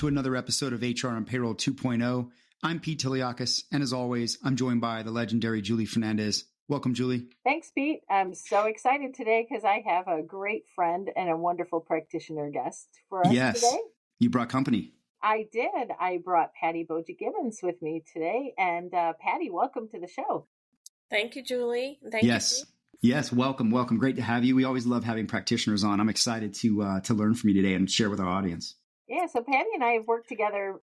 to another episode of HR and Payroll 2.0. I'm Pete Tiliakis, and as always, I'm joined by the legendary Julie Fernandez. Welcome, Julie. Thanks, Pete. I'm so excited today because I have a great friend and a wonderful practitioner guest for us today. You brought company. I did. I brought Patti Boggi-Gibbons with me today. And Patti, welcome to the show. Thank you, Julie. Thank you. Yes, welcome. Great to have you. We always love having practitioners on. I'm excited to learn from you today and share with our audience. Yeah, so Patti and I have worked together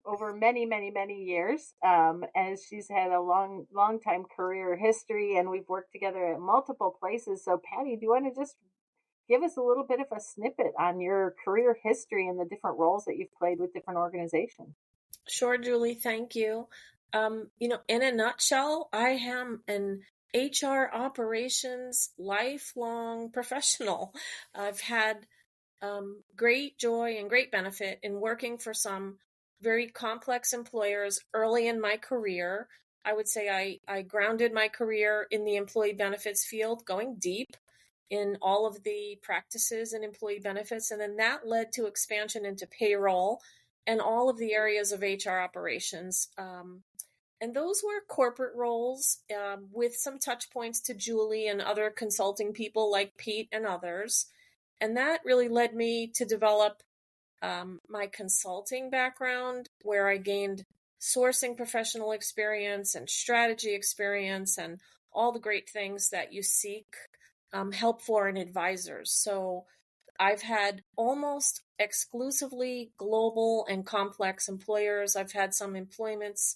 over many, many, many years, as she's had a long time career history, and we've worked together at multiple places. So Patti, do you want to just give us a little bit of a snippet on your career history and the different roles that you've played with different organizations? Sure, Julie. Thank you. In a nutshell, I am an HR operations lifelong professional. I've had great joy and great benefit in working for some very complex employers early in my career. I would say I grounded my career in the employee benefits field, going deep in all of the practices and employee benefits. And then that led to expansion into payroll and all of the areas of HR operations. And those were corporate roles with some touch points to Julie and other consulting people like Pete and others. And that really led me to develop my consulting background, where I gained sourcing professional experience and strategy experience and all the great things that you seek help for in advisors. So I've had almost exclusively global and complex employers. I've had some employments,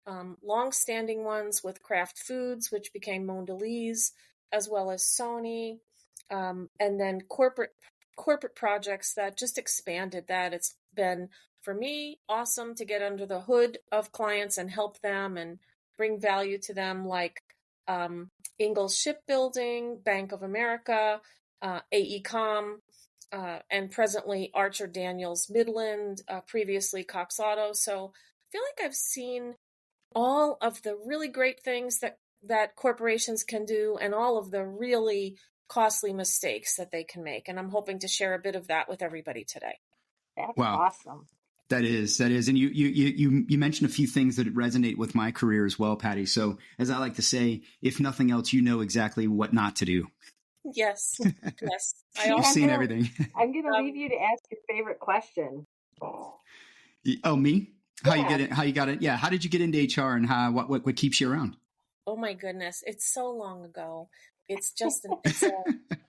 long-standing ones with Kraft Foods, which became Mondelez, as well as Sony. And then corporate projects that just expanded that. It's been, for me, awesome to get under the hood of clients and help them and bring value to them, like Ingalls Shipbuilding, Bank of America, AECOM, and presently Archer Daniels Midland, previously Cox Auto. So I feel like I've seen all of the really great things that corporations can do and all of the really costly mistakes that they can make. And I'm hoping to share a bit of that with everybody today. That's awesome. That is. And you mentioned a few things that resonate with my career as well, Patti. So as I like to say, if nothing else, you know exactly what not to do. Yes. Yes. You've seen everything. I'm going to leave you to ask your favorite question. Oh, me? How you got it? Yeah. How did you get into HR and what keeps you around? Oh my goodness. It's so long ago. It's just,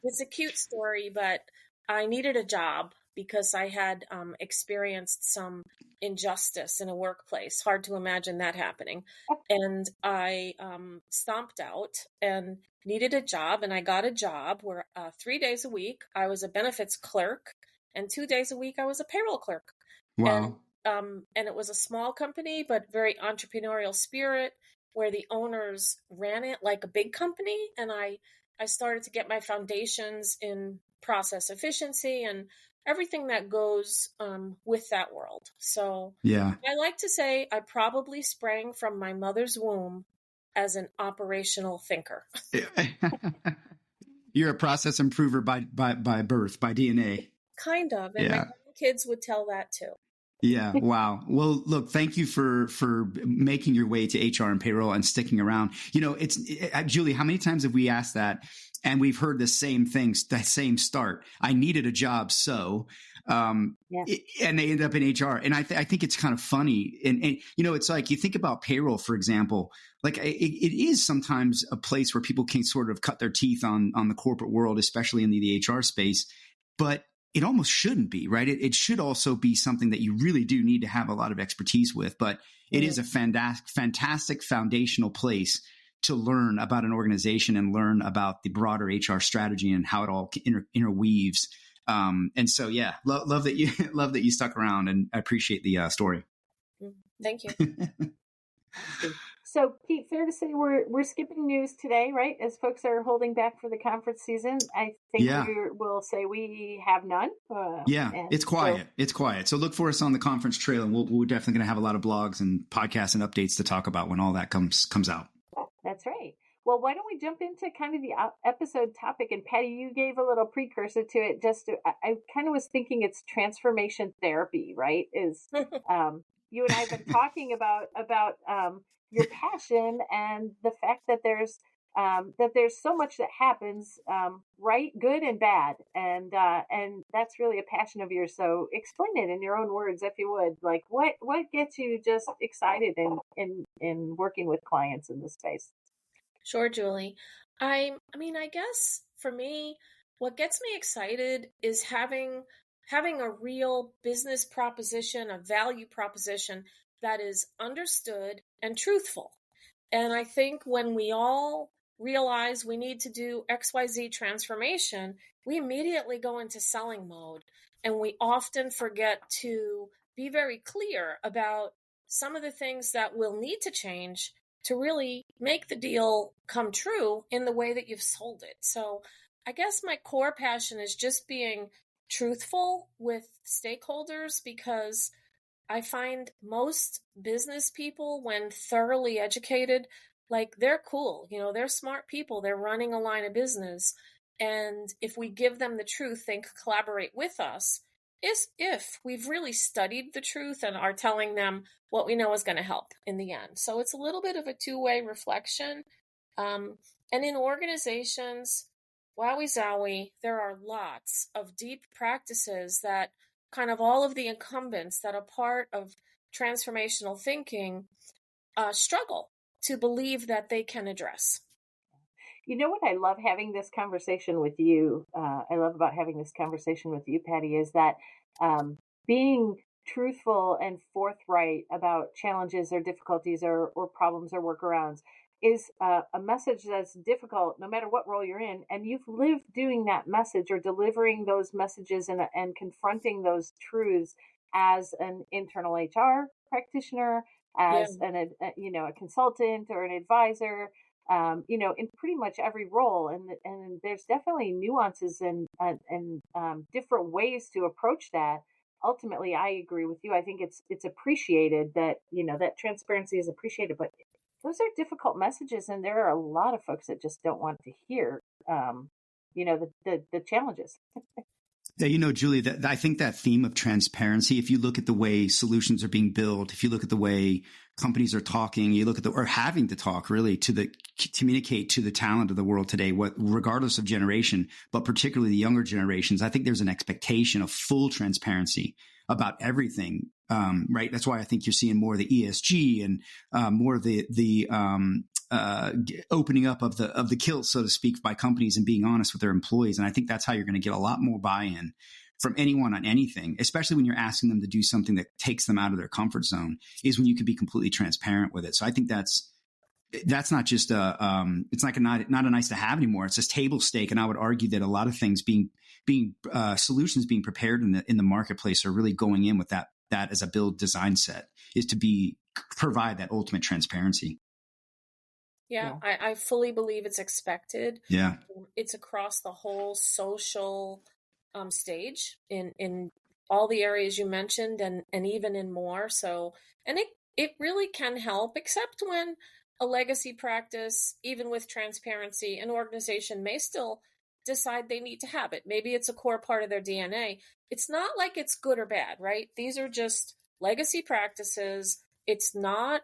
it's a cute story, but I needed a job because I had experienced some injustice in a workplace. Hard to imagine that happening. And I stomped out and needed a job. And I got a job where 3 days a week I was a benefits clerk and 2 days a week I was a payroll clerk. Wow. And it was a small company, but very entrepreneurial spirit, where the owners ran it like a big company. And I started to get my foundations in process efficiency and everything that goes with that world. So yeah, I like to say I probably sprang from my mother's womb as an operational thinker. You're a process improver by birth, by DNA. Kind of. And my kids would tell that too. Yeah. Wow. Well, look, thank you for making your way to HR and payroll and sticking around. Julie, how many times have we asked that? And we've heard the same things, that same start. I needed a job. And they end up in HR. And I think it's kind of funny. And it's like, you think about payroll, for example, like it is sometimes a place where people can sort of cut their teeth on the corporate world, especially in the HR space. But it almost shouldn't be, right? It should also be something that you really do need to have a lot of expertise with, but it is a fantastic foundational place to learn about an organization and learn about the broader HR strategy and how it all interweaves. And so, yeah, love that you stuck around, and I appreciate the story. Thank you. So, Pete, fair to say we're skipping news today, right? As folks are holding back for the conference season, I think we'll say we have none. It's quiet. It's quiet. So look for us on the conference trail, and we're definitely going to have a lot of blogs and podcasts and updates to talk about when all that comes out. That's right. Well, why don't we jump into kind of the episode topic? And Patty, you gave a little precursor to it. I kind of was thinking it's transformation therapy, right? Is you and I have been talking about your passion and the fact that there's so much that happens, right, good and bad, and that's really a passion of yours. So explain it in your own words, if you would. Like, what gets you just excited in working with clients in this space? Sure, Julie. I guess for me, what gets me excited is having a real business proposition, a value proposition that is understood and truthful. And I think when we all realize we need to do XYZ transformation, we immediately go into selling mode. And we often forget to be very clear about some of the things that will need to change to really make the deal come true in the way that you've sold it. So I guess my core passion is just being truthful with stakeholders, because I find most business people, when thoroughly educated, like, they're cool. They're smart people. They're running a line of business. And if we give them the truth, they can collaborate with us. Is if we've really studied the truth and are telling them what we know is going to help in the end. So it's a little bit of a two-way reflection. And in organizations, wowie zowie, there are lots of deep practices that kind of all of the incumbents that are part of transformational thinking struggle to believe that they can address. You know what I love having this conversation with you? I love about having this conversation with you, Patty, is that being truthful and forthright about challenges or difficulties or problems or workarounds is a message that's difficult no matter what role you're in. And you've lived doing that message or delivering those messages and confronting those truths as an internal HR practitioner, as Yeah. a consultant or an advisor, in pretty much every role. And there's definitely nuances and different ways to approach that. Ultimately, I agree with you. I think it's appreciated that, that transparency is appreciated, but those are difficult messages. And there are a lot of folks that just don't want to hear, the challenges. Yeah, Julie, I think that theme of transparency, if you look at the way solutions are being built, if you look at the way companies are talking, you look at or having to talk really communicate to the talent of the world today, regardless of generation, but particularly the younger generations, I think there's an expectation of full transparency about everything. Right. That's why I think you're seeing more of the ESG and more of the opening up of the kilt, so to speak, by companies and being honest with their employees. And I think that's how you're going to get a lot more buy-in from anyone on anything, especially when you're asking them to do something that takes them out of their comfort zone, is when you can be completely transparent with it. So I think that's not just it's like not a nice to have anymore. It's just table stake. And I would argue that a lot of things being solutions being prepared in the marketplace are really going in with that as a build design set, is to provide that ultimate transparency. Yeah. I fully believe it's expected. Yeah. It's across the whole social stage in all the areas you mentioned, and even in more. So, and it really can help, except when a legacy practice, even with transparency, an organization may still decide they need to have it. Maybe it's a core part of their DNA. It's not like it's good or bad, right? These are just legacy practices. It's not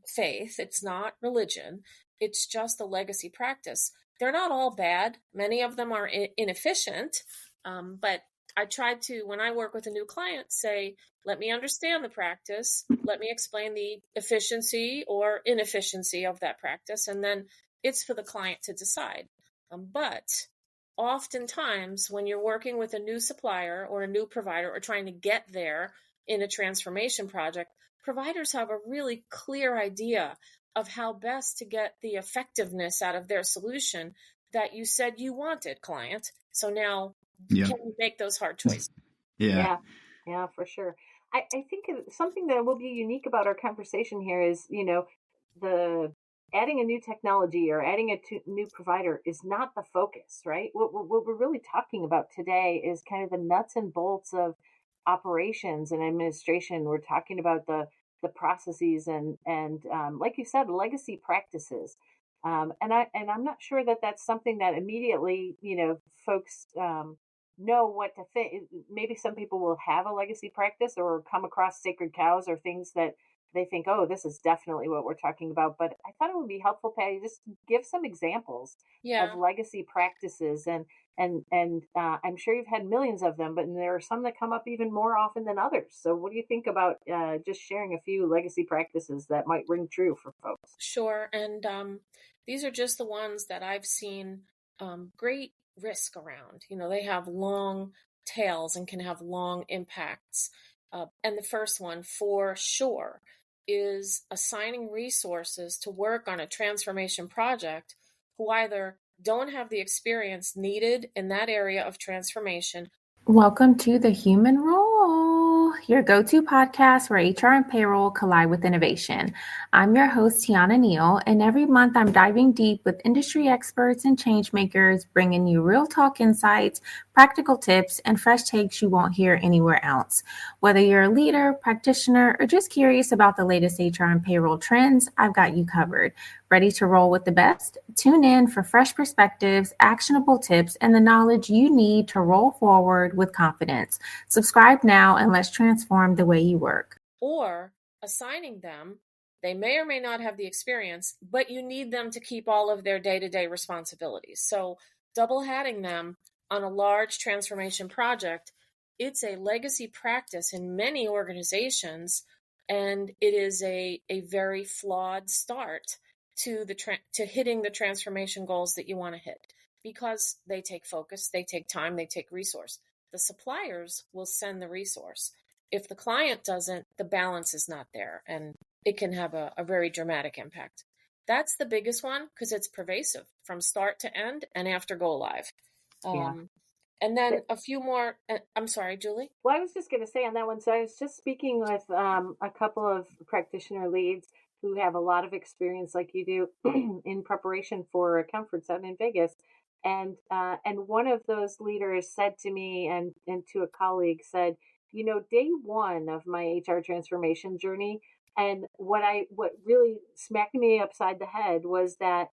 faith. It's not religion. It's just a legacy practice. They're not all bad. Many of them are inefficient. But I try to, when I work with a new client, say, let me understand the practice. Let me explain the efficiency or inefficiency of that practice. And then it's for the client to decide. But oftentimes when you're working with a new supplier or a new provider or trying to get there in a transformation project, providers have a really clear idea of how best to get the effectiveness out of their solution that you said you wanted, client. So now, can you make those hard choices? Yeah, for sure. I think something that will be unique about our conversation here is, the adding a new technology or adding a new provider is not the focus, right? What we're really talking about today is kind of the nuts and bolts of operations and administration. We're talking about the processes and like you said, legacy practices. And I'm not sure that that's something that immediately, folks know what to think. Maybe some people will have a legacy practice or come across sacred cows or things that they think, oh, this is definitely what we're talking about. But I thought it would be helpful, Patty, just to give some examples of Yeah. legacy practices, and I'm sure you've had millions of them, but there are some that come up even more often than others. So, what do you think about just sharing a few legacy practices that might ring true for folks? Sure. And these are just the ones that I've seen great risk around. They have long tails and can have long impacts. And the first one, for sure, is assigning resources to work on a transformation project who either don't have the experience needed in that area of transformation. Welcome to The Human Role, your go-to podcast where HR and payroll collide with innovation. I'm your host, Tiana Neal, and every month I'm diving deep with industry experts and change makers, bringing you real talk insights, practical tips, and fresh takes you won't hear anywhere else. Whether you're a leader, practitioner, or just curious about the latest HR and payroll trends, I've got you covered. Ready to roll with the best? Tune in for fresh perspectives, actionable tips, and the knowledge you need to roll forward with confidence. Subscribe now and let's transform the way you work. Or assigning them, they may or may not have the experience, but you need them to keep all of their day-to-day responsibilities. So double hatting them on a large transformation project, it's a legacy practice in many organizations, and it is a very flawed start to hitting the transformation goals that you want to hit, because they take focus, they take time, they take resource. The suppliers will send the resource. If the client doesn't, the balance is not there, and it can have a very dramatic impact. That's the biggest one because it's pervasive from start to end and after go live. Yeah. And then a few more. I'm sorry, Julie. Well, I was just going to say on that one. So I was just speaking with a couple of practitioner leads who have a lot of experience, like you do, in preparation for a conference out in Vegas. And one of those leaders said to me and to a colleague said, day one of my HR transformation journey, and what really smacked me upside the head was that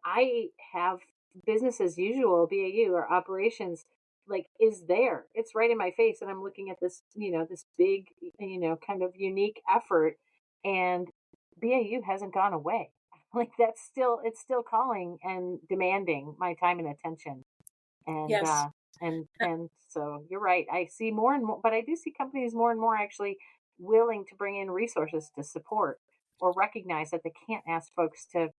I have business as usual, BAU or operations, like is there. It's right in my face. And I'm looking at this, this big, kind of unique effort, and BAU hasn't gone away. Like it's still calling and demanding my time and attention. And, Yes. and so you're right. I see more and more, but I do see companies more and more actually willing to bring in resources to support or recognize that they can't ask folks to,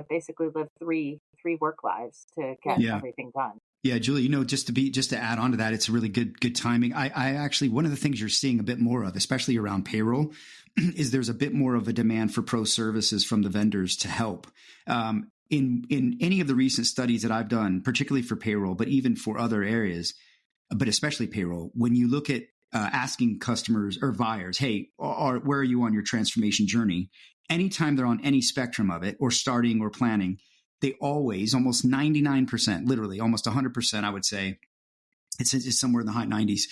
basically live three work lives to get Yeah. everything done. Yeah, Julie, just to add on to that, it's a really good timing. I actually, one of the things you're seeing a bit more of, especially around payroll, is there's a bit more of a demand for pro services from the vendors to help. In any of the recent studies that I've done, particularly for payroll, but even for other areas, but especially payroll, when you look at asking customers or buyers, hey, where are you on your transformation journey? Anytime they're on any spectrum of it, or starting or planning, they always, almost 99%, literally almost 100%, I would say, it's somewhere in the high 90s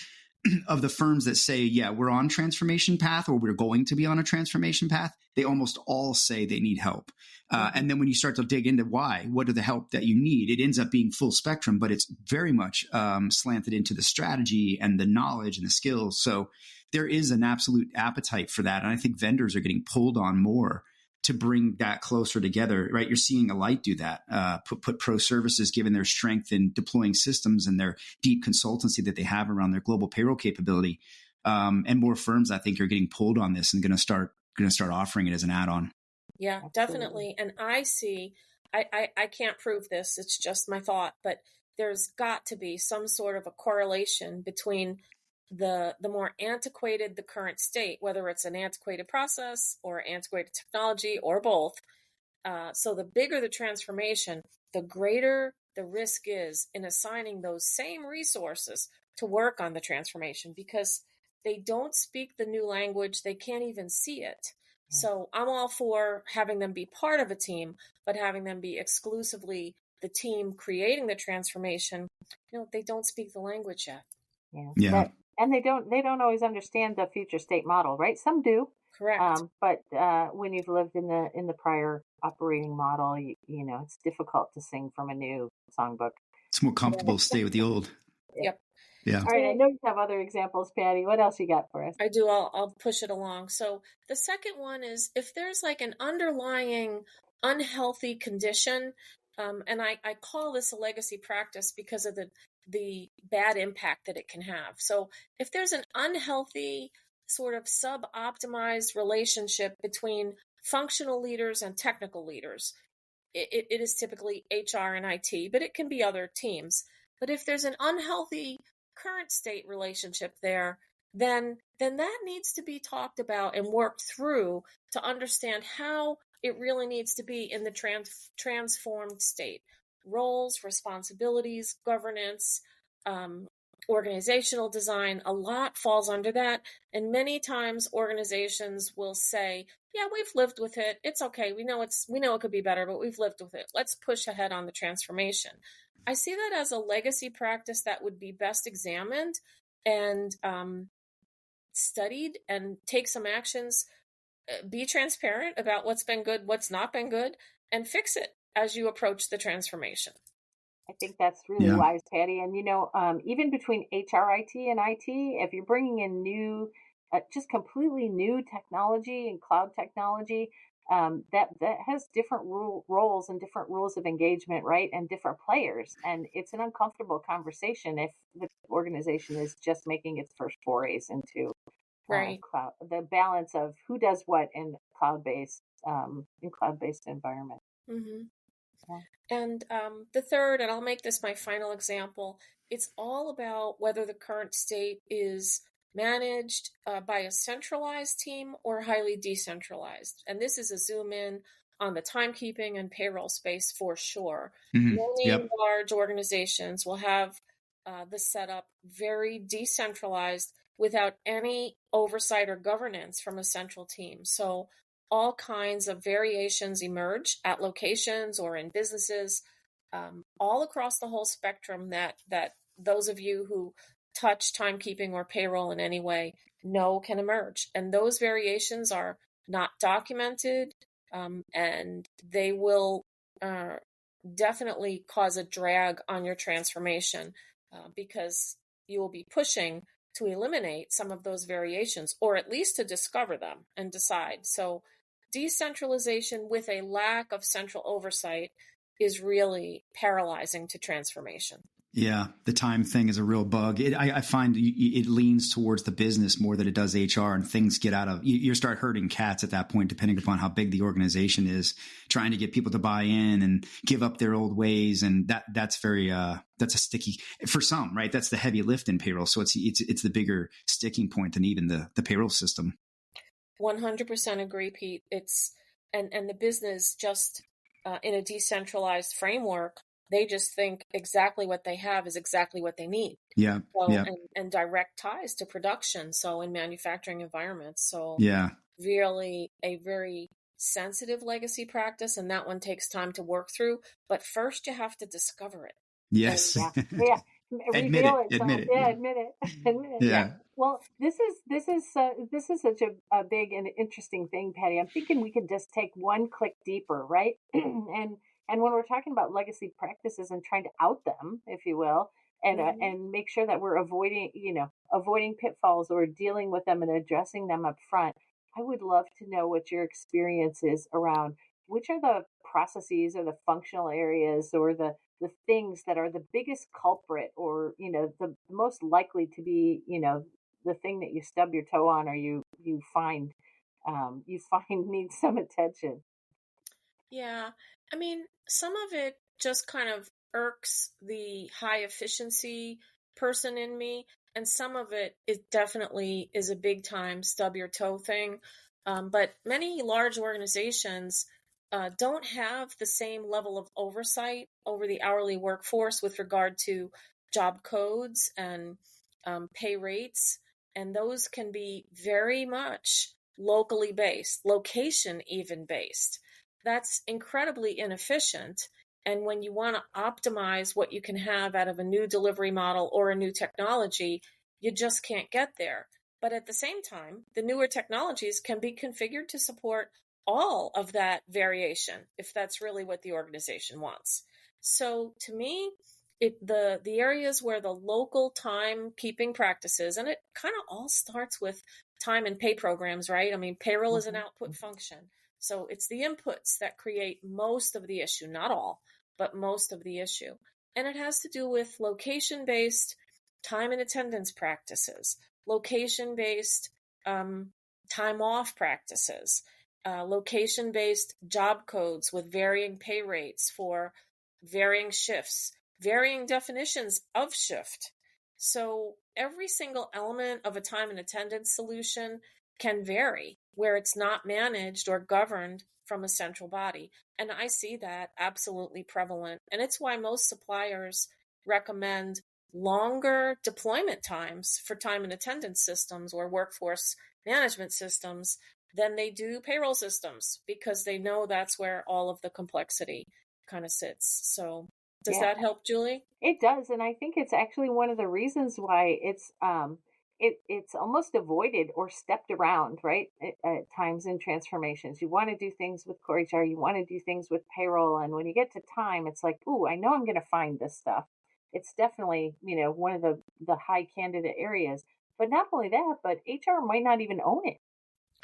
of the firms that say, yeah, we're on transformation path, or we're going to be on a transformation path. They almost all say they need help. And then when you start to dig into why, what are the help that you need, it ends up being full spectrum, but it's very much slanted into the strategy and the knowledge and the skills. So there is an absolute appetite for that. And I think vendors are getting pulled on more to bring that closer together, right? You're seeing Alight do that, put pro services, given their strength in deploying systems and their deep consultancy that they have around their global payroll capability. And more firms, I think, are getting pulled on this and going to start offering it as an add-on. Yeah, definitely. And I see, I can't prove this, it's just my thought, but there's got to be some sort of a correlation between the more antiquated the current state, whether it's an antiquated process or antiquated technology or both. So the bigger the transformation, the greater the risk is in assigning those same resources to work on the transformation, because they don't speak the new language. They can't even see it. So I'm all for having them be part of a team, but having them be exclusively the team creating the transformation. They don't speak the language yet. Yeah. And they don't always understand the future state model, right? Some do. Correct. But when you've lived in the prior operating model, it's difficult to sing from a new songbook. It's more comfortable to stay with the old. Yep. Yeah. All right, I know you have other examples, Patti. What else you got for us? I do. I'll push it along. So the second one is if there's like an underlying unhealthy condition, and I call this a legacy practice because of the bad impact that it can have. So if there's an unhealthy sort of sub-optimized relationship between functional leaders and technical leaders, it is typically HR and IT, but it can be other teams. But if there's an unhealthy current state relationship there, then that needs to be talked about and worked through to understand how it really needs to be in the transformed state. Roles, responsibilities, governance, organizational design, a lot falls under that. And many times organizations will say, yeah, we've lived with it. It's okay. We know it could be better, but we've lived with it. Let's push ahead on the transformation. I see that as a legacy practice that would be best examined and studied and take some actions, be transparent about what's been good, what's not been good, and fix it as you approach the transformation. I think that's really wise, Patti. And, even between HRIT and IT, if you're bringing in new, just completely new technology and cloud technology, that has different roles and different rules of engagement, right? And different players. And it's an uncomfortable conversation if the organization is just making its first forays into cloud, the balance of who does what in cloud-based environment. Mm-hmm. Yeah. And the third, and I'll make this my final example, it's all about whether the current state is managed by a centralized team or highly decentralized. And this is a zoom in on the timekeeping and payroll space for sure. Mm-hmm. Many large organizations will have the setup very decentralized without any oversight or governance from a central team. So all kinds of variations emerge at locations or in businesses, all across the whole spectrum that those of you who touch timekeeping or payroll in any way know can emerge. And those variations are not documented, and they will definitely cause a drag on your transformation because you will be pushing to eliminate some of those variations, or at least to discover them and decide. So decentralization with a lack of central oversight is really paralyzing to transformation. Yeah, the time thing is a real bug. I find it leans towards the business more than it does HR, and things get out of, you start herding cats at that point, depending upon how big the organization is, trying to get people to buy in and give up their old ways. And that's very, that's a sticky for some, right? That's the heavy lift in payroll. So it's the bigger sticking point than even the payroll system. 100% agree, Pete. And the business just in a decentralized framework, they just think exactly what they have is exactly what they need. Yeah. So, yeah. And direct ties to production. So in manufacturing environments. So really a very sensitive legacy practice. And that one takes time to work through. But first you have to discover it. Yes. And, Admit it. Yeah, admit it. Yeah. Well, this is such a big and interesting thing, Patti. I'm thinking we could just take one click deeper, right? And when we're talking about legacy practices and trying to out them, if you will, and make sure that we're avoiding pitfalls or dealing with them and addressing them up front, I would love to know what your experience is around which are the processes or the functional areas or the things that are the biggest culprit or, the most likely to be, the thing that you stub your toe on or you find needs some attention. Yeah. I mean, some of it just kind of irks the high efficiency person in me. And some of it definitely is a big time stub your toe thing. But many large organizations don't have the same level of oversight over the hourly workforce with regard to job codes and pay rates. And those can be very much locally based, location even based. That's incredibly inefficient. And when you want to optimize what you can have out of a new delivery model or a new technology, you just can't get there. But at the same time, the newer technologies can be configured to support all of that variation, if that's really what the organization wants. So to me, the areas where the local timekeeping practices, and it kind of all starts with time and pay programs, right? I mean, payroll is an output function. So it's the inputs that create most of the issue, not all, but most of the issue. And it has to do with location-based time and attendance practices, location-based time off practices, location-based job codes with varying pay rates for varying shifts, varying definitions of shift. So every single element of a time and attendance solution can vary where it's not managed or governed from a central body. And I see that absolutely prevalent. And it's why most suppliers recommend longer deployment times for time and attendance systems or workforce management systems than they do payroll systems, because they know that's where all of the complexity kind of sits. So does that help, Julie? It does, and I think it's actually one of the reasons why it's almost avoided or stepped around, right? At times in transformations, you want to do things with core HR, you want to do things with payroll, and when you get to time, it's like, ooh, I know I'm going to find this stuff. It's definitely, one of the high candidate areas. But not only that, but HR might not even own it.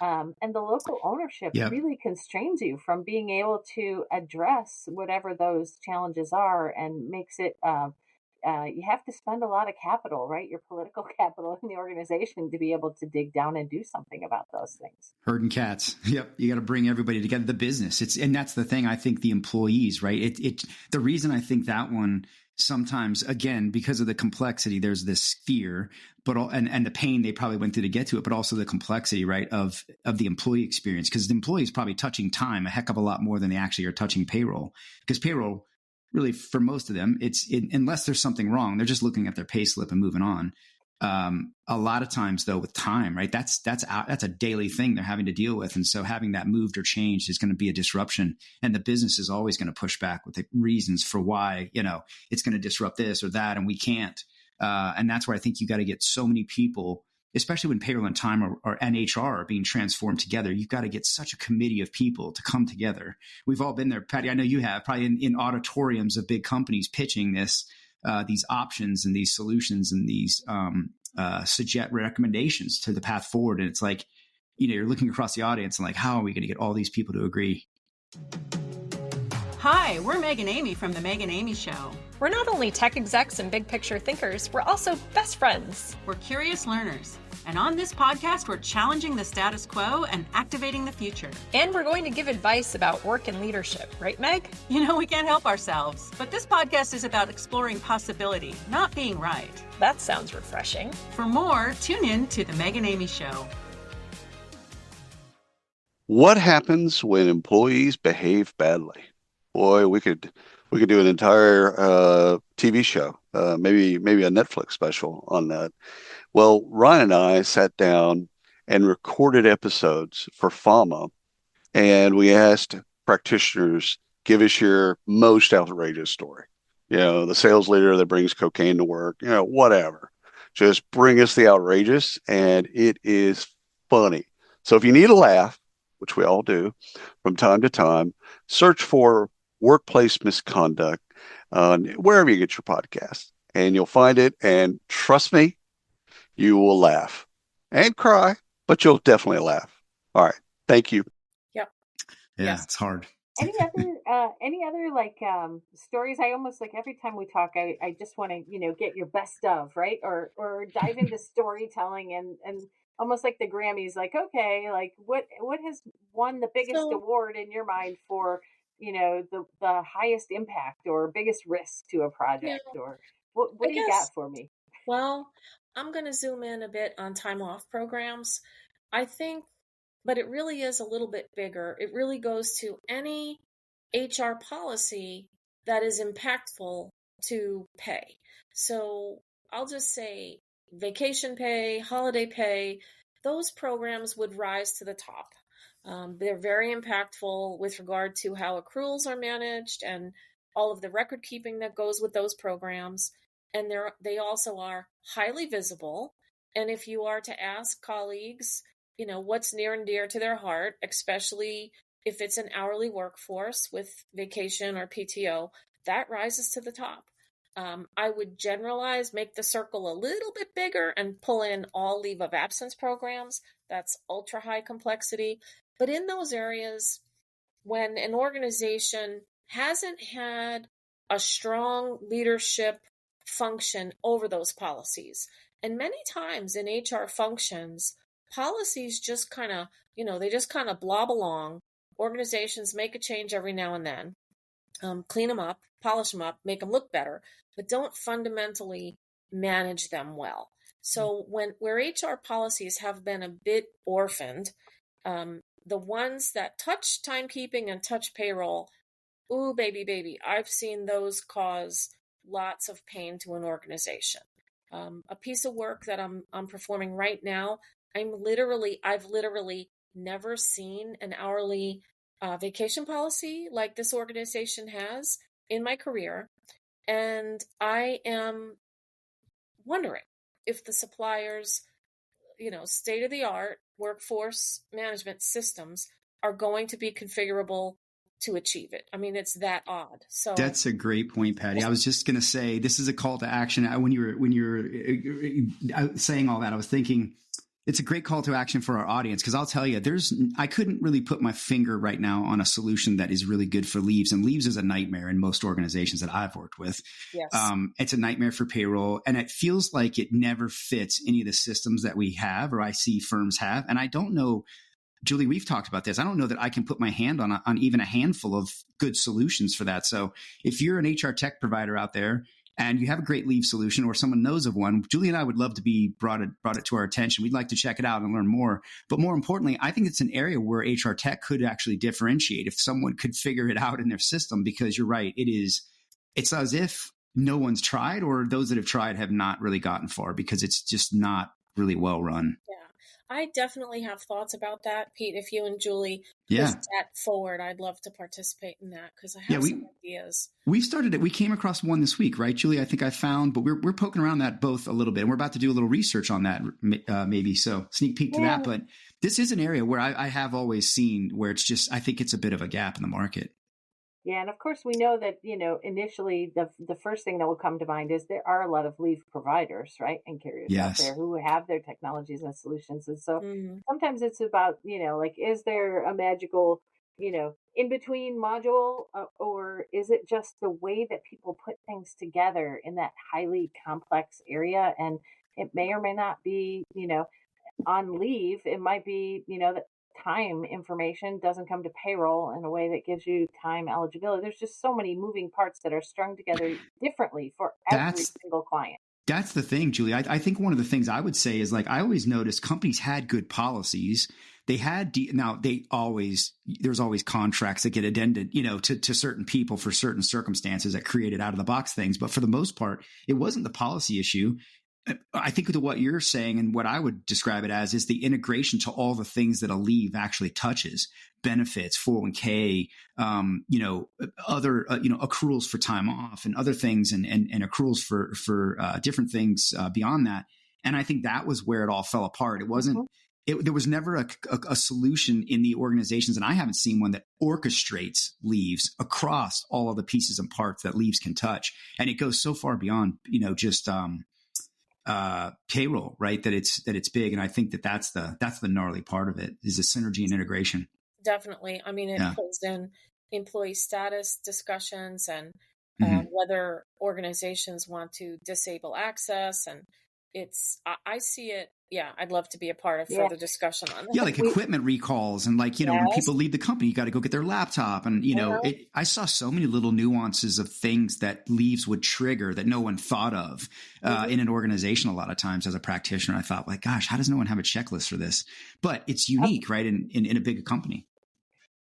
And the local ownership really constrains you from being able to address whatever those challenges are, and makes it, you have to spend a lot of capital, right? Your political capital in the organization to be able to dig down and do something about those things. Herding cats. Yep. You got to bring everybody together, the business. And that's the thing. I think the employees, right? The reason I think that one sometimes, again, because of the complexity, there's this fear, and the pain they probably went through to get to it, but also the complexity, right, of the employee experience, because the employee is probably touching time a heck of a lot more than they actually are touching payroll, because payroll, really, for most of them, unless there's something wrong, they're just looking at their pay slip and moving on. A lot of times, though, with time, right, that's a daily thing they're having to deal with. And so having that moved or changed is going to be a disruption. And the business is always going to push back with the reasons for why, it's going to disrupt this or that, and we can't. And that's where I think you got to get so many people, especially when payroll and time or HR are being transformed together. You've got to get such a committee of people to come together. We've all been there, Patti. I know you have, probably in auditoriums of big companies pitching these options and these solutions and these suggest recommendations to the path forward. And it's like, you're looking across the audience and like, how are we going to get all these people to agree? Hi, we're Meg and Amy from The Meg and Amy Show. We're not only tech execs and big picture thinkers, we're also best friends. We're curious learners. And on this podcast, we're challenging the status quo and activating the future. And we're going to give advice about work and leadership, right, Meg? We can't help ourselves. But this podcast is about exploring possibility, not being right. That sounds refreshing. For more, tune in to The Meg and Amy Show. What happens when employees behave badly? Boy, we could do an entire TV show, maybe a Netflix special on that. Well, Ryan and I sat down and recorded episodes for FAMA, and we asked practitioners, give us your most outrageous story. The sales leader that brings cocaine to work, whatever. Just bring us the outrageous, and it is funny. So if you need a laugh, which we all do from time to time, search for Workplace Misconduct wherever you get your podcast, and you'll find it. And trust me, you will laugh and cry, but you'll definitely laugh. All right. Thank you. Yep. Yeah, It's hard. Any other stories? I almost, like, every time we talk, I just want to, get your best of, right? Or dive into storytelling and almost like the Grammys, like, okay, like what has won the biggest award in your mind for, the highest impact or biggest risk to a project, or what do you got for me? Well, I'm going to zoom in a bit on time off programs. I think, but it really is a little bit bigger. It really goes to any HR policy that is impactful to pay. So I'll just say vacation pay, holiday pay, those programs would rise to the top. They're very impactful with regard to how accruals are managed and all of the record keeping that goes with those programs. And they also are highly visible. And if you are to ask colleagues, what's near and dear to their heart, especially if it's an hourly workforce with vacation or PTO, that rises to the top. I would generalize, make the circle a little bit bigger and pull in all leave of absence programs. That's ultra high complexity. But in those areas, when an organization hasn't had a strong leadership function over those policies, and many times in HR functions, policies just kind of, they just kind of blob along. Organizations make a change every now and then, clean them up, polish them up, make them look better, but don't fundamentally manage them well. So where HR policies have been a bit orphaned, the ones that touch timekeeping and touch payroll, ooh, baby, I've seen those cause lots of pain to an organization. A piece of work that I'm performing right now, I've literally never seen an hourly vacation policy like this organization has in my career. And I am wondering if the suppliers, state-of-the-art workforce management systems are going to be configurable to achieve it. I mean, it's that odd. So that's a great point, Patti. I was just going to say, this is a call to action. When you were saying all that, I was thinking it's a great call to action for our audience, because I'll tell you, I couldn't really put my finger right now on a solution that is really good for leaves. And leaves is a nightmare in most organizations that I've worked with. Yes. It's a nightmare for payroll, and it feels like it never fits any of the systems that we have or I see firms have. And I don't know, Julie, we've talked about this. I don't know that I can put my hand on even a handful of good solutions for that. So if you're an HR tech provider out there and you have a great leave solution or someone knows of one, Julie and I would love to be brought it to our attention. We'd like to check it out and learn more. But more importantly, I think it's an area where HR tech could actually differentiate if someone could figure it out in their system, because you're right. It's as if no one's tried, or those that have tried have not really gotten far, because it's just not really well run. Yeah. I definitely have thoughts about that, Pete. If you and Julie push that forward, I'd love to participate in that, because I have some ideas. We started it. We came across one this week, right, Julie? I think I found, but we're poking around that both a little bit, and we're about to do a little research on that, maybe. So sneak peek to that. But this is an area where I have always seen where it's just, I think it's a bit of a gap in the market. Yeah, and of course we know that, initially the first thing that will come to mind is there are a lot of leave providers, right, and carriers out there who have their technologies and solutions. And so sometimes it's about, is there a magical, in between module, or is it just the way that people put things together in that highly complex area? And it may or may not be, on leave. It might be, that time information doesn't come to payroll in a way that gives you time eligibility. There's just so many moving parts that are strung together differently for every single client. That's the thing, Julie. I think one of the things I would say is, like, I always noticed companies had good policies. They had, there's always contracts that get addended, to certain people for certain circumstances that created out of the box things. But for the most part, it wasn't the policy issue. I think that what you're saying, and what I would describe it as, is the integration to all the things that a leave actually touches: benefits, 401k, other, accruals for time off and other things, and accruals for different things beyond that. And I think that was where it all fell apart. It wasn't, there was never a solution in the organizations, and I haven't seen one that orchestrates leaves across all of the pieces and parts that leaves can touch. And it goes so far beyond, just, payroll, right? That it's big. And I think that's the gnarly part of it, is the synergy and integration. Definitely. I mean, it pulls in employee status discussions and whether organizations want to disable access. And I see it. Yeah, I'd love to be a part of further discussion on that. Yeah, like equipment recalls, and when people leave the company, you got to go get their laptop. And, I saw so many little nuances of things that leaves would trigger that no one thought of in an organization. A lot of times as a practitioner, I thought, like, gosh, how does no one have a checklist for this? But it's unique, right, in a big company.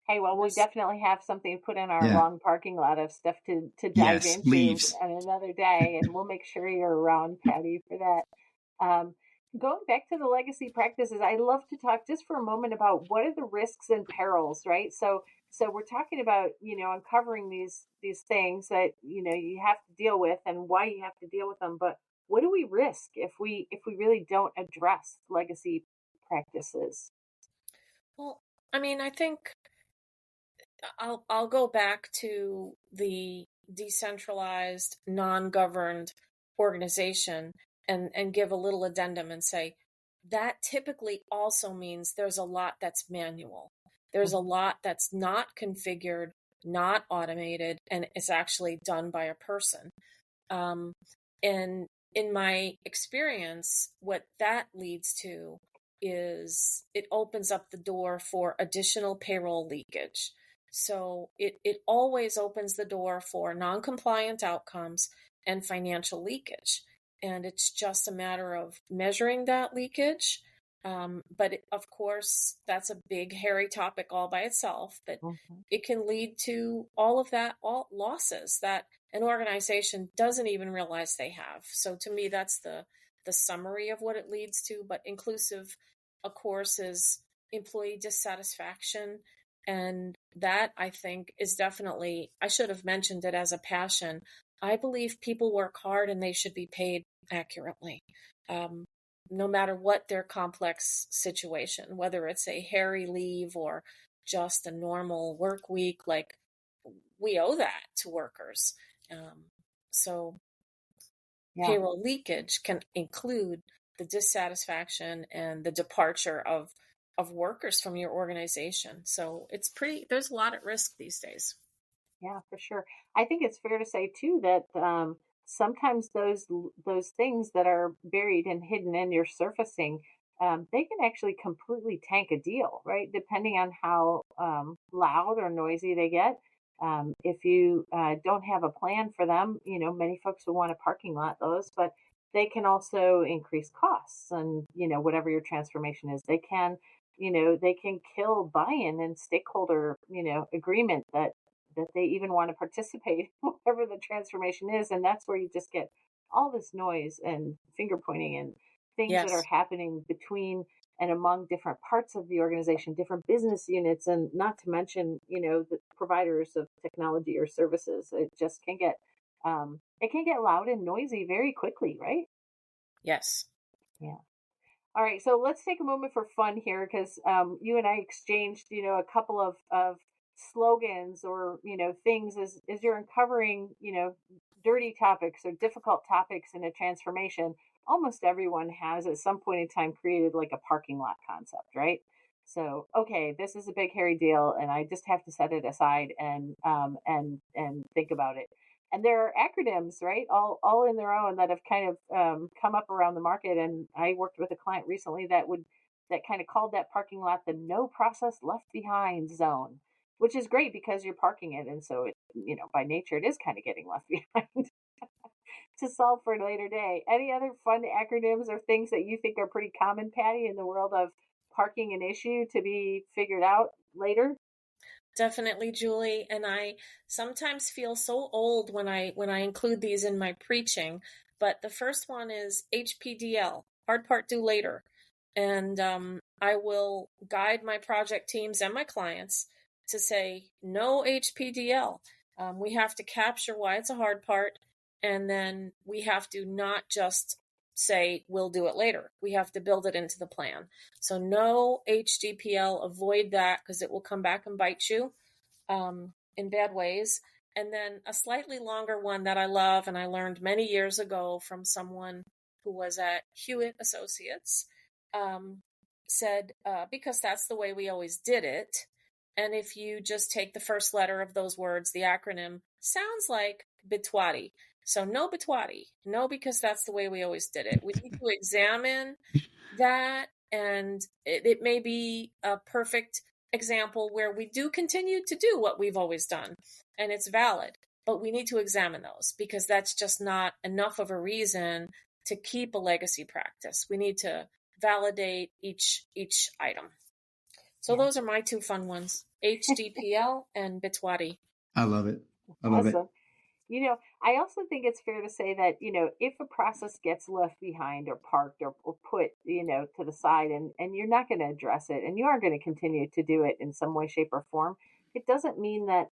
Hey, well, we definitely have something to put in our long parking lot of stuff to dive into leaves on another day, and we'll make sure you're around, Patti, for that. Going back to the legacy practices, I'd love to talk just for a moment about what are the risks and perils, right? So we're talking about, uncovering these things that, you have to deal with and why you have to deal with them. But what do we risk if we really don't address legacy practices? Well, I mean, I think I'll go back to the decentralized, non-governed organization and give a little addendum and say that typically also means there's a lot that's manual. There's a lot that's not configured, not automated, and it's actually done by a person. And in my experience, what that leads to is it opens up the door for additional payroll leakage. So it always opens the door for non-compliant outcomes and financial leakage. And it's just a matter of measuring that leakage. Of course, that's a big, hairy topic all by itself, but it can lead to all of that, all losses that an organization doesn't even realize they have. So to me, that's the summary of what it leads to. But inclusive, of course, is employee dissatisfaction. And that, I think, is definitely, I should have mentioned it as a passion. I believe people work hard and they should be paid accurately, no matter what their complex situation, whether it's a hairy leave or just a normal work week. Like, we owe that to workers. So payroll leakage can include the dissatisfaction and the departure of workers from your organization. So there's a lot at risk these days. Yeah, for sure. I think it's fair to say too that sometimes those things that are buried and hidden and you're surfacing, they can actually completely tank a deal, right? Depending on how loud or noisy they get. If you don't have a plan for them, many folks will want to parking lot those, but they can also increase costs and, whatever your transformation is, they can kill buy-in and stakeholder, agreement that they even want to participate in whatever the transformation is. And that's where you just get all this noise and finger pointing and things that are happening between and among different parts of the organization, different business units, and not to mention, the providers of technology or services. It just can get loud and noisy very quickly, right? Yes. Yeah. All right. So let's take a moment for fun here, because you and I exchanged, a couple of slogans or, things as you're uncovering, dirty topics or difficult topics in a transformation. Almost everyone has at some point in time created like a parking lot concept, right? So, okay, this is a big hairy deal and I just have to set it aside and think about it. And there are acronyms, right? All in their own that have kind of come up around the market. And I worked with a client recently that kind of called that parking lot the no process left behind zone, which is great because you're parking it. And so, by nature, it is kind of getting left behind to solve for a later day. Any other fun acronyms or things that you think are pretty common, Patti, in the world of parking an issue to be figured out later? Definitely, Julie. And I sometimes feel so old when I include these in my preaching. But the first one is HPDL, hard part due later. And I will guide my project teams and my clients to say no HPDL. We have to capture why it's a hard part. And then we have to not just say, we'll do it later. We have to build it into the plan. So no HDPL, avoid that because it will come back and bite you in bad ways. And then a slightly longer one that I love and I learned many years ago from someone who was at Hewitt Associates, said, because that's the way we always did it. And if you just take the first letter of those words, the acronym sounds like Bitwadi. So no Bitwadi. No, because that's the way we always did it. We need to examine that. And it may be a perfect example where we do continue to do what we've always done. And it's valid. But we need to examine those because that's just not enough of a reason to keep a legacy practice. We need to validate each item. So those are my two fun ones, HDPL and Bitwadi. I love it. I love awesome. it. I also think it's fair to say that, if a process gets left behind or parked or put, to the side and you're not going to address it and you are going to continue to do it in some way, shape or form, it doesn't mean that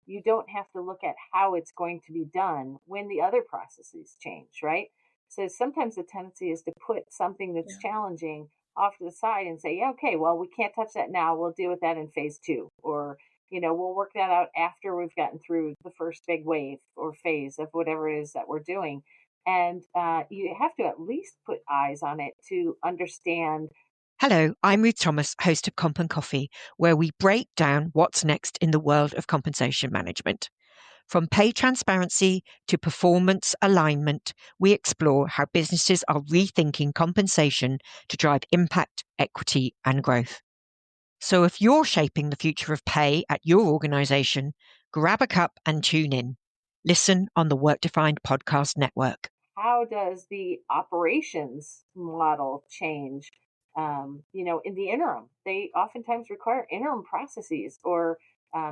you don't have to look at how it's going to be done when the other processes change, right? So sometimes the tendency is to put something that's challenging off to the side and say, yeah, okay, well, we can't touch that now. We'll deal with that in phase 2, or, we'll work that out after we've gotten through the first big wave or phase of whatever it is that we're doing. And you have to at least put eyes on it to understand. Hello, I'm Ruth Thomas, host of Comp and Coffee, where we break down what's next in the world of compensation management. From pay transparency to performance alignment, we explore how businesses are rethinking compensation to drive impact, equity, and growth. So if you're shaping the future of pay at your organization, grab a cup and tune in. Listen on the Work Defined Podcast Network. How does the operations model change? In the interim, they oftentimes require interim processes or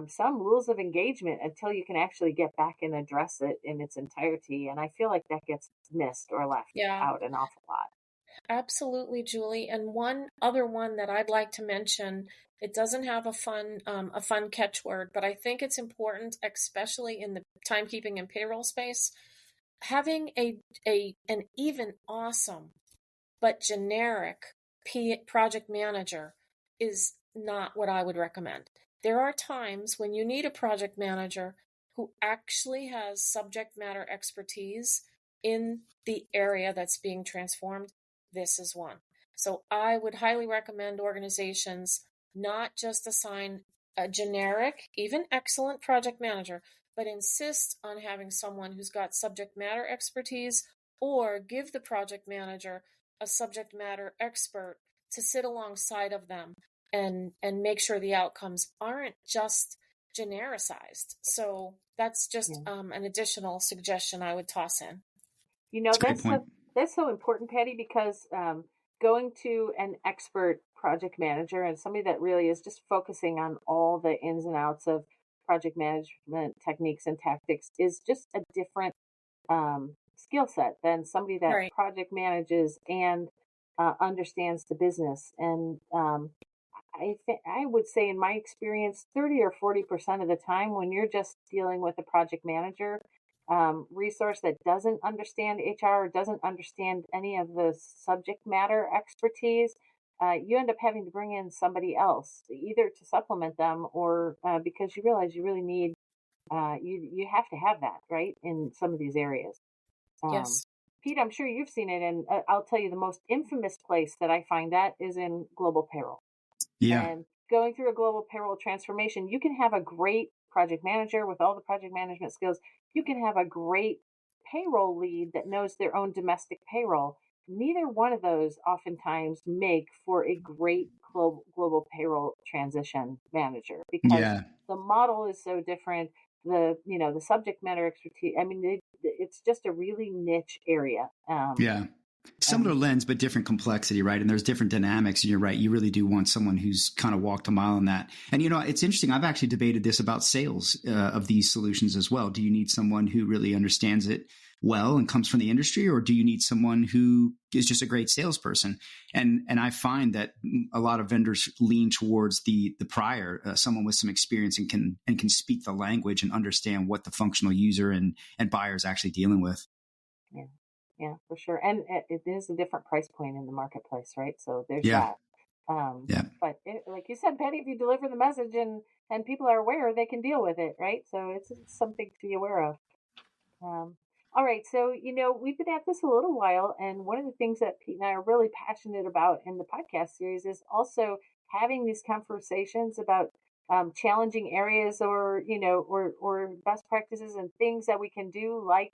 some rules of engagement until you can actually get back and address it in its entirety. And I feel like that gets missed or left out an awful lot. Absolutely, Julie. And one other one that I'd like to mention, it doesn't have a fun catchword, but I think it's important, especially in the timekeeping and payroll space, having an even awesome but generic project manager is not what I would recommend. There are times when you need a project manager who actually has subject matter expertise in the area that's being transformed. This is one. So I would highly recommend organizations not just assign a generic, even excellent project manager, but insist on having someone who's got subject matter expertise, or give the project manager a subject matter expert to sit alongside of them and make sure the outcomes aren't just genericized. So that's just an additional suggestion I would toss in. That's so important, Patty, because going to an expert project manager and somebody that really is just focusing on all the ins and outs of project management techniques and tactics is just a different skill set than somebody that project manages and understands the business. And I would say, in my experience, 30 or 40% of the time, when you're just dealing with a project manager resource that doesn't understand HR or doesn't understand any of the subject matter expertise, you end up having to bring in somebody else, either to supplement them or because you realize you really need, you have to have that, right, in some of these areas. Yes. Pete, I'm sure you've seen it, and I'll tell you the most infamous place that I find that is in global payroll. Yeah. And going through a global payroll transformation, you can have a great project manager with all the project management skills. You can have a great payroll lead that knows their own domestic payroll. Neither one of those oftentimes make for a great global payroll transition manager, because the model is so different. The subject matter expertise. I mean, it's just a really niche area. Similar lens, but different complexity, right? And there's different dynamics. And you're right. You really do want someone who's kind of walked a mile on that. And, it's interesting. I've actually debated this about sales of these solutions as well. Do you need someone who really understands it well and comes from the industry, or do you need someone who is just a great salesperson? And I find that a lot of vendors lean towards the prior, someone with some experience and can speak the language and understand what the functional user and buyer is actually dealing with. Yeah, for sure. And it is a different price point in the marketplace, right? So there's that. But like you said, Patty, if you deliver the message and people are aware, they can deal with it, right? So it's something to be aware of. All right. So, we've been at this a little while. And one of the things that Pete and I are really passionate about in the podcast series is also having these conversations about challenging areas or best practices and things that we can do, like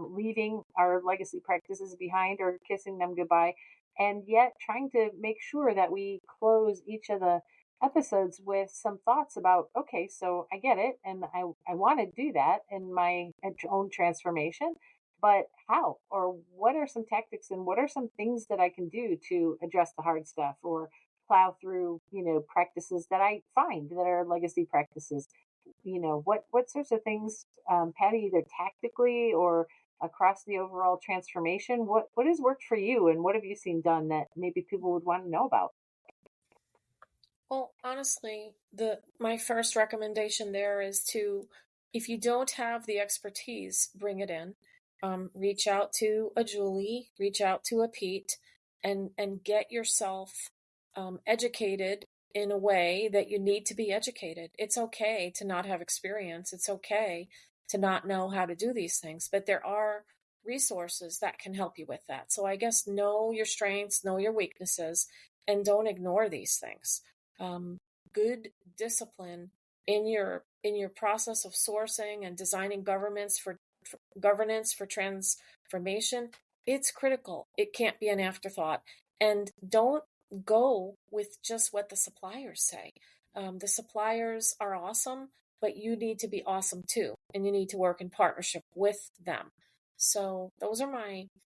leaving our legacy practices behind or kissing them goodbye, and yet trying to make sure that we close each of the episodes with some thoughts about, okay, so I get it, and I want to do that in my own transformation, but how, or what are some tactics and what are some things that I can do to address the hard stuff or plow through, practices that I find that are legacy practices. What sorts of things, Patty, either tactically or across the overall transformation, what has worked for you, and what have you seen done that maybe people would want to know about? Well, honestly, my first recommendation there is to, if you don't have the expertise, bring it in. reach out to a Julie, reach out to a Pete, and get yourself educated in a way that you need to be educated. It's okay to not have experience. It's okay to not know how to do these things, but there are resources that can help you with that. So I guess know your strengths, know your weaknesses, and don't ignore these things. Good discipline in your process of sourcing and designing governance for transformation, it's critical. It can't be an afterthought. And don't go with just what the suppliers say. The suppliers are awesome, but you need to be awesome too, and you need to work in partnership with them. So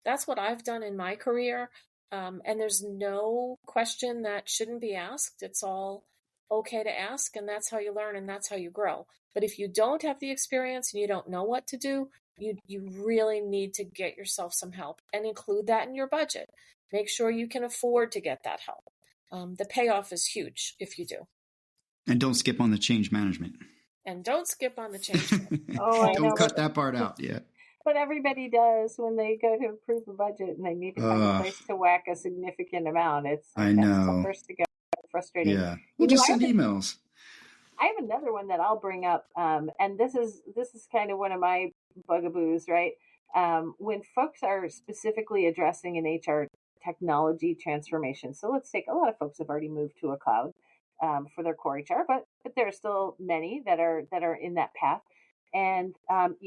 that's what I've done in my career. And there's no question that shouldn't be asked. It's all okay to ask, and that's how you learn and that's how you grow. But if you don't have the experience and you don't know what to do, you really need to get yourself some help and include that in your budget. Make sure you can afford to get that help. The payoff is huge if you do. And don't skip on the change management. Don't cut that part out. Yeah. But everybody does when they go to approve a budget and they need to find a place to whack a significant amount. I know. The first to go. Frustrating. Yeah. We'll just send emails. I have another one that I'll bring up, and this is kind of one of my bugaboos, right? When folks are specifically addressing an HR technology transformation. So let's take a lot of folks have already moved to a cloud for their core HR, but there are still many that are in that path. And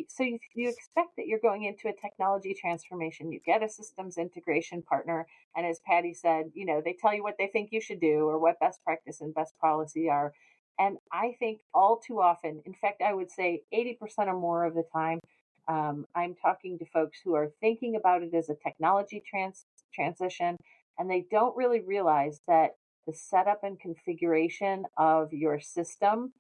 so you expect that you're going into a technology transformation. You get a systems integration partner. And as Patti said, they tell you what they think you should do or what best practice and best policy are. And I think all too often, in fact, I would say 80% or more of the time, I'm talking to folks who are thinking about it as a technology transition, and they don't really realize that the setup and configuration of your system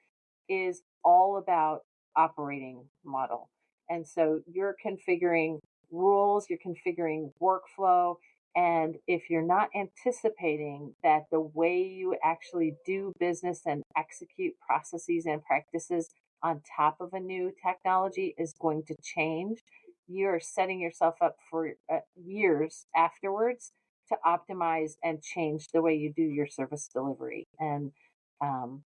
is all about operating model. And so you're configuring rules, you're configuring workflow. And if you're not anticipating that the way you actually do business and execute processes and practices on top of a new technology is going to change, you're setting yourself up for years afterwards to optimize and change the way you do your service delivery. And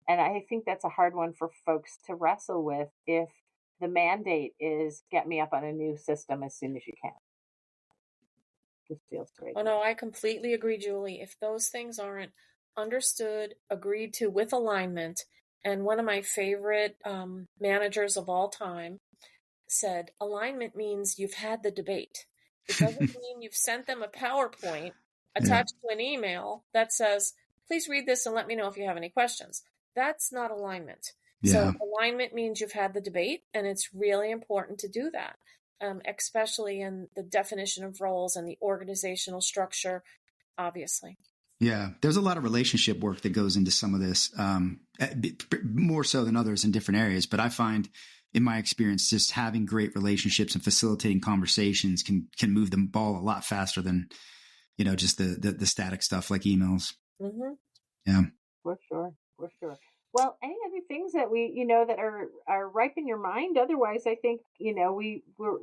I think that's a hard one for folks to wrestle with if the mandate is get me up on a new system as soon as you can. This feels great. Oh, no, I completely agree, Julie. If those things aren't understood, agreed to with alignment, and one of my favorite managers of all time said, alignment means you've had the debate. It doesn't mean you've sent them a PowerPoint attached to an email that says, please read this and let me know if you have any questions. That's not alignment. So alignment means you've had the debate, and it's really important to do that, especially in the definition of roles and the organizational structure, obviously. Yeah, there's a lot of relationship work that goes into some of this, more so than others in different areas. But I find in my experience, just having great relationships and facilitating conversations can move the ball a lot faster than, just the static stuff like emails. Mm-hmm. Yeah. For sure. Well, any other things that we, that are ripe in your mind? Otherwise, I think,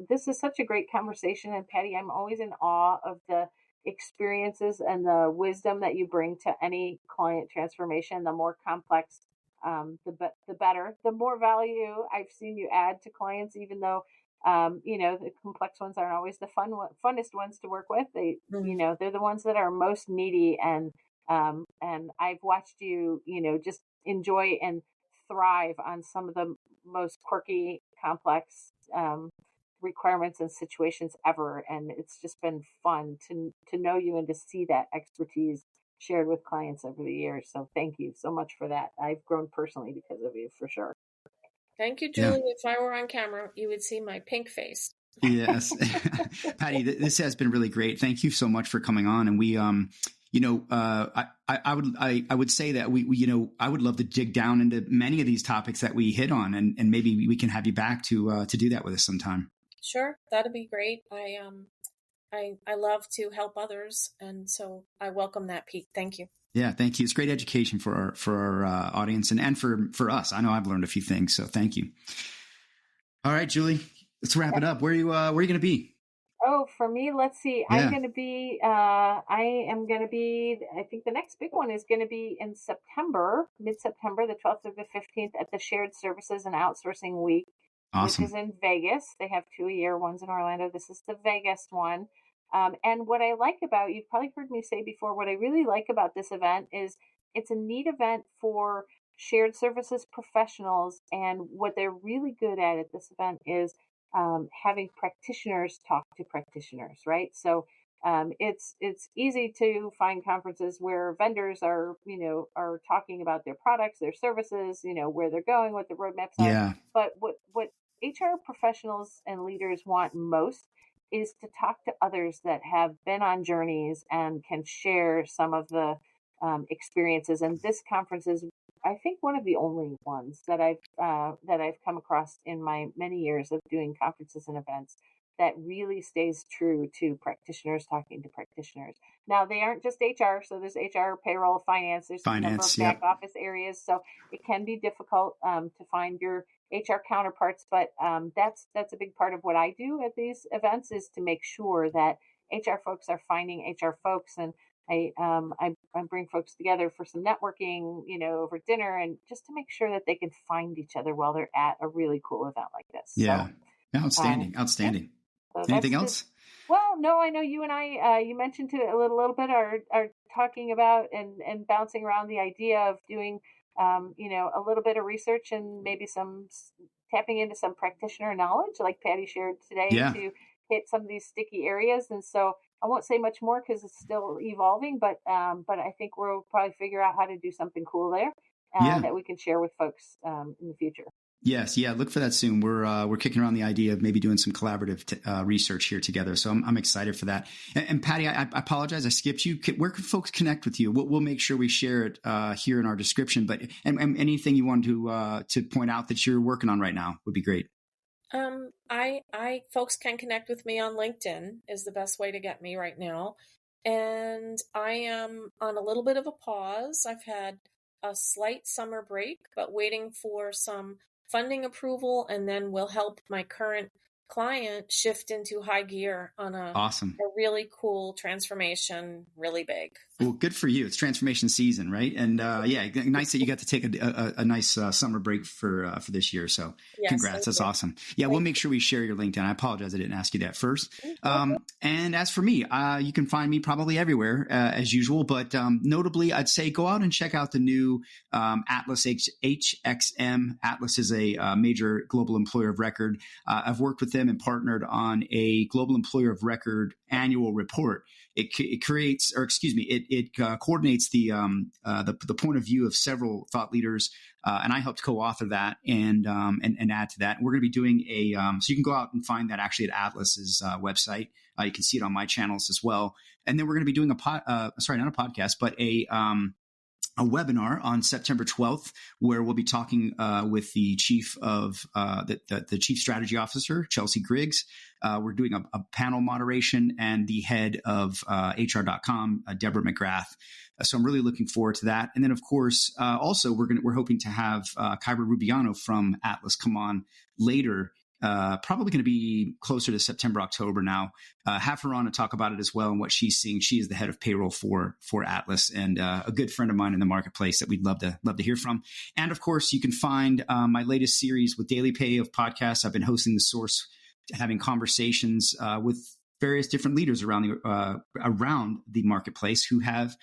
this is such a great conversation. And Patti, I'm always in awe of the experiences and the wisdom that you bring to any client transformation. The more complex, the better. The more value I've seen you add to clients, even though, the complex ones aren't always the funnest ones to work with. They're the ones that are most needy. And I've watched you, just enjoy and thrive on some of the most quirky, complex requirements and situations ever. And it's just been fun to know you and to see that expertise shared with clients over the years. So thank you so much for that. I've grown personally because of you, for sure. Thank you, Julie. Yeah. If I were on camera, you would see my pink face. Yes. Patti, this has been really great. Thank you so much for coming on. And we, I would say that we I would love to dig down into many of these topics that we hit on, and maybe we can have you back to do that with us sometime. Sure. That'd be great. I love to help others. And so I welcome that, Pete. Thank you. Yeah. Thank you. It's great education for our audience and for us. I know I've learned a few things, so thank you. All right, Julie, let's wrap it up. Where are you going to be? Oh, for me, let's see. Yeah. I am going to be, I think the next big one is going to be in September, mid-September, the 12th or the 15th at the Shared Services and Outsourcing Week, Awesome. which is in Vegas. They have 2 a year. One's in Orlando. This is the Vegas one. And what I like about, you've probably heard me say before, what I really like about this event is it's a neat event for shared services professionals. And what they're really good at this event is having practitioners talk to practitioners, right? So it's easy to find conferences where vendors are talking about their products, their services, where they're going, what the roadmaps are. Yeah. But what HR professionals and leaders want most is to talk to others that have been on journeys and can share some of the experiences. And this conference is, I think, one of the only ones that I've come across in my many years of doing conferences and events that really stays true to practitioners talking to practitioners. Now, they aren't just HR, so there's HR, payroll, finance. There's a number of back office areas, so it can be difficult to find your HR counterparts. But that's a big part of what I do at these events is to make sure that HR folks are finding HR folks, and I bring folks together for some networking, over dinner, and just to make sure that they can find each other while they're at a really cool event like this. Yeah. So, outstanding. Yeah. So anything else? Well, no, I know you and I, you mentioned to a little bit, are talking about and bouncing around the idea of doing, a little bit of research and maybe some tapping into some practitioner knowledge like Patti shared today to hit some of these sticky areas. And so I won't say much more because it's still evolving, but I think we'll probably figure out how to do something cool there that we can share with folks in the future. Yes. Yeah. Look for that soon. We're kicking around the idea of maybe doing some collaborative research here together. So I'm excited for that. And Patti, I apologize. I skipped you. Where can folks connect with you? We'll make sure we share it here in our description, but and anything you want to point out that you're working on right now would be great. Folks can connect with me on LinkedIn is the best way to get me right now. And I am on a little bit of a pause. I've had a slight summer break, but waiting for some funding approval, and then we'll help my current client shift into high gear on a really cool transformation, really big. Well, good for you. It's transformation season, right? And nice that you got to take a nice summer break for this year. So congrats. That's awesome. Yeah, we'll make sure we share your LinkedIn. I apologize I didn't ask you that first. And as for me, you can find me probably everywhere as usual, but notably I'd say go out and check out the new Atlas HXM. Atlas is a major global employer of record. I've worked with them and partnered on a global employer of record annual report. It creates, or excuse me, it coordinates the point of view of several thought leaders, and I helped co-author that and add to that. And we're going to be doing so you can go out and find that actually at Atlas's website. You can see it on my channels as well. And then we're going to be doing not a podcast, but a webinar on September 12th, where we'll be talking with the chief of the chief strategy officer, Chelsea Griggs. We're doing a panel moderation, and the head of HR.com, Deborah McGrath. So I'm really looking forward to that. And then, of course, also we're hoping to have Kyra Rubiano from Atlas come on later. Probably going to be closer to September, October now. Have her on to talk about it as well and what she's seeing. She is the head of payroll for Atlas, and a good friend of mine in the marketplace that we'd love to hear from. And of course, you can find my latest series with Daily Pay of podcasts. I've been hosting The Source, having conversations with various different leaders around the marketplace who have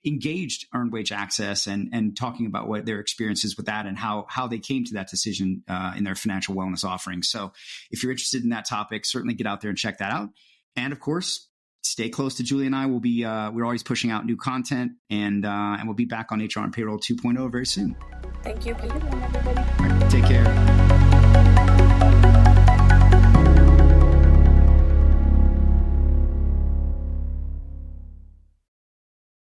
engaged earned wage access and talking about what their experiences with that and how they came to that decision in their financial wellness offerings. So if you're interested in that topic, certainly get out there and check that out. And of course, stay close to Julie and I. We'll be we're always pushing out new content, and we'll be back on HR and Payroll 2.0 very soon. Thank you. Everybody. All right, take care.